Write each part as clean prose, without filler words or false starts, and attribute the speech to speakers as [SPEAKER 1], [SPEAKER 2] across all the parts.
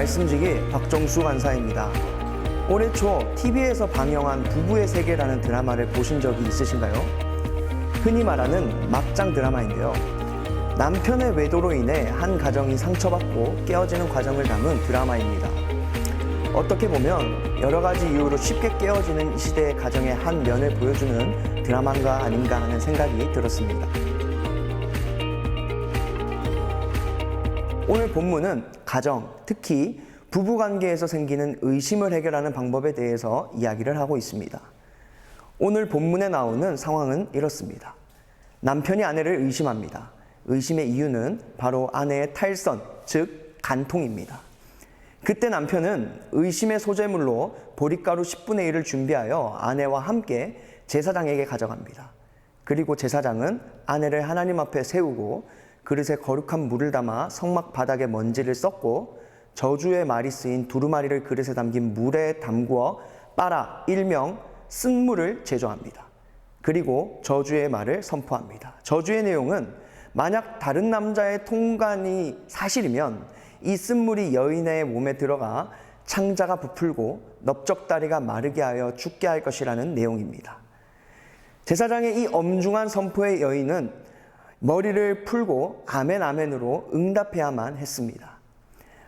[SPEAKER 1] 말씀지기 박정수 간사입니다. 올해 초 TV에서 방영한 부부의 세계라는 드라마를 보신 적이 있으신가요? 흔히 말하는 막장 드라마인데요. 남편의 외도로 인해 한 가정이 상처받고 깨어지는 과정을 담은 드라마입니다. 어떻게 보면 여러 가지 이유로 쉽게 깨어지는 이 시대의 가정의 한 면을 보여주는 드라마가 아닌가 하는 생각이 들었습니다. 오늘 본문은 가정, 특히 부부관계에서 생기는 의심을 해결하는 방법에 대해서 이야기를 하고 있습니다. 오늘 본문에 나오는 상황은 이렇습니다. 남편이 아내를 의심합니다. 의심의 이유는 바로 아내의 탈선, 즉 간통입니다. 그때 남편은 의심의 소재물로 보릿가루 10분의 1을 준비하여 아내와 함께 제사장에게 가져갑니다. 그리고 제사장은 아내를 하나님 앞에 세우고 그릇에 거룩한 물을 담아 성막 바닥에 먼지를 썩고 저주의 말이 쓰인 두루마리를 그릇에 담긴 물에 담구어 빨아 일명 쓴물을 제조합니다. 그리고 저주의 말을 선포합니다. 저주의 내용은 만약 다른 남자의 통관이 사실이면 이 쓴물이 여인의 몸에 들어가 창자가 부풀고 넓적다리가 마르게 하여 죽게 할 것이라는 내용입니다. 제사장의 이 엄중한 선포에 여인은 머리를 풀고 아멘 아멘으로 응답해야만 했습니다.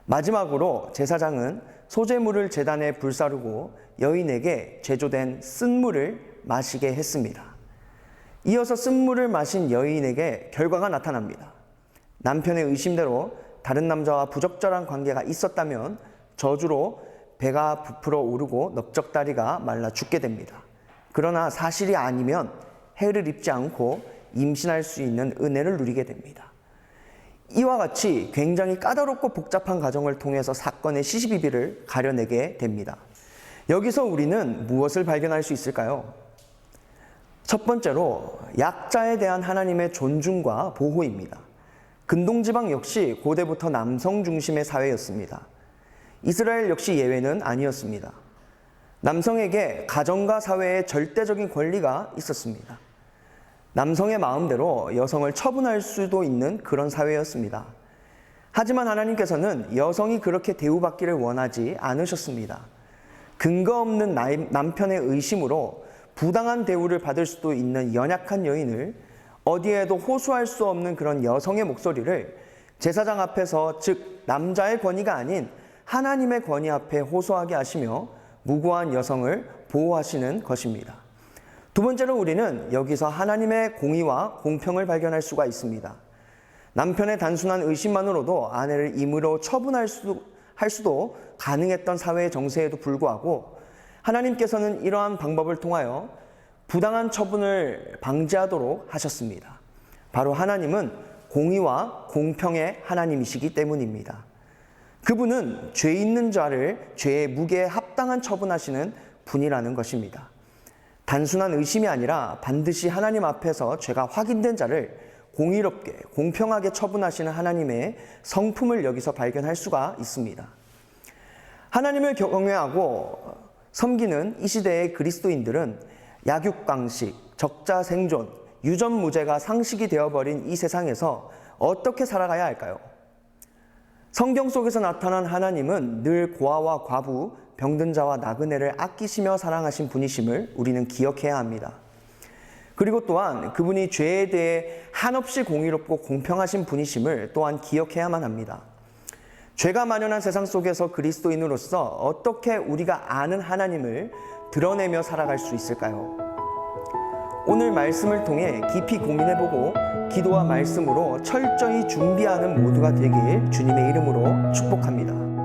[SPEAKER 1] 마지막으로 제사장은 소재물을 제단에 불사르고 여인에게 제조된 쓴물을 마시게 했습니다. 이어서 쓴물을 마신 여인에게 결과가 나타납니다. 남편의 의심대로 다른 남자와 부적절한 관계가 있었다면 저주로 배가 부풀어 오르고 넓적다리가 말라 죽게 됩니다. 그러나 사실이 아니면 해를 입지 않고 임신할 수 있는 은혜를 누리게 됩니다. 이와 같이 굉장히 까다롭고 복잡한 과정을 통해서 사건의 시시비비를 가려내게 됩니다. 여기서 우리는 무엇을 발견할 수 있을까요? 첫 번째로 약자에 대한 하나님의 존중과 보호입니다. 근동지방 역시 고대부터 남성 중심의 사회였습니다. 이스라엘 역시 예외는 아니었습니다. 남성에게 가정과 사회에 절대적인 권리가 있었습니다. 남성의 마음대로 여성을 처분할 수도 있는 그런 사회였습니다. 하지만 하나님께서는 여성이 그렇게 대우받기를 원하지 않으셨습니다. 근거 없는 남편의 의심으로 부당한 대우를 받을 수도 있는 연약한 여인을 어디에도 호소할 수 없는 그런 여성의 목소리를 제사장 앞에서, 즉 남자의 권위가 아닌 하나님의 권위 앞에 호소하게 하시며 무고한 여성을 보호하시는 것입니다. 두 번째로 우리는 여기서 하나님의 공의와 공평을 발견할 수가 있습니다. 남편의 단순한 의심만으로도 아내를 임의로 처분할 수도 가능했던 사회의 정세에도 불구하고 하나님께서는 이러한 방법을 통하여 부당한 처분을 방지하도록 하셨습니다. 바로 하나님은 공의와 공평의 하나님이시기 때문입니다. 그분은 죄 있는 자를 죄의 무게에 합당한 처분하시는 분이라는 것입니다. 단순한 의심이 아니라 반드시 하나님 앞에서 죄가 확인된 자를 공의롭게 공평하게 처분하시는 하나님의 성품을 여기서 발견할 수가 있습니다. 하나님을 경외하고 섬기는 이 시대의 그리스도인들은 약육강식, 적자생존, 유전무죄가 상식이 되어버린 이 세상에서 어떻게 살아가야 할까요? 성경 속에서 나타난 하나님은 늘 고아와 과부, 병든 자와 나그네를 아끼시며 사랑하신 분이심을 우리는 기억해야 합니다. 그리고 또한 그분이 죄에 대해 한없이 공의롭고 공평하신 분이심을 또한 기억해야만 합니다. 죄가 만연한 세상 속에서 그리스도인으로서 어떻게 우리가 아는 하나님을 드러내며 살아갈 수 있을까요? 오늘 말씀을 통해 깊이 고민해보고 기도와 말씀으로 철저히 준비하는 모두가 되길 주님의 이름으로 축복합니다.